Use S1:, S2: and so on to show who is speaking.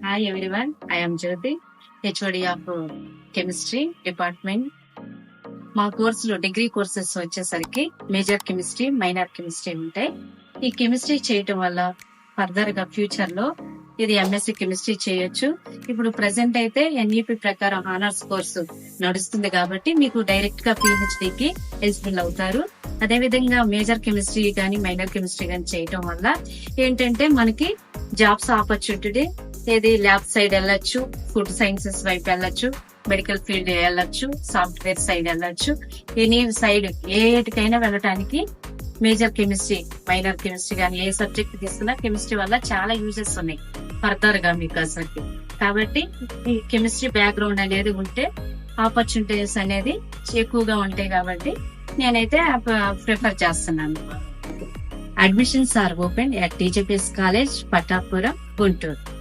S1: Hi everyone, I am Jyoti, HOD of Chemistry Department. మా కోర్సులో degree courses వచ్చేసరికి major chemistry, minor chemistry ఉంటాయి. ఈ కెమిస్ట్రీ చేయటం వల్ల ఫర్దర్ గా ఫ్యూచర్ లో ఇది ఎంఎస్సీ కెమిస్ట్రీ చేయొచ్చు. ఇప్పుడు ప్రెసెంట్ అయితే ఎన్ఈపి ప్రకారం ఆనర్స్ కోర్సు నడుస్తుంది కాబట్టి మీకు డైరెక్ట్ గా పిహెచ్డికి ఎలిజిబుల్ అవుతారు. అదే విధంగా మేజర్ కెమిస్ట్రీ గానీ మైనర్ కెమిస్ట్రీ గానీ చేయటం వల్ల ఏంటంటే మనకి జాబ్స్ ఆపర్చునిటీ ఏది ల్యాబ్ సైడ్ వెళ్ళొచ్చు, ఫుడ్ సైన్సెస్ వైపు వెళ్ళొచ్చు, మెడికల్ ఫీల్డ్ వెళ్ళొచ్చు, సాఫ్ట్వేర్ సైడ్ వెళ్ళొచ్చు, ఎనీ సైడ్ ఏటికైనా వెళ్ళటానికి మేజర్ కెమిస్ట్రీ, మైనర్ కెమిస్ట్రీ కానీ ఏ సబ్జెక్ట్ తీసుకున్నా కెమిస్ట్రీ వల్ల చాలా యూజెస్ ఉన్నాయి ఫర్దర్ గా మీకు అసలు. కాబట్టి ఈ కెమిస్ట్రీ బ్యాక్గ్రౌండ్ అనేది ఉంటే ఆపర్చునిటీస్ అనేది ఎక్కువగా ఉంటాయి కాబట్టి నేనైతే ప్రిఫర్ చేస్తున్నాను. Admissions are open at TJPS college, Pattapuram, Guntur.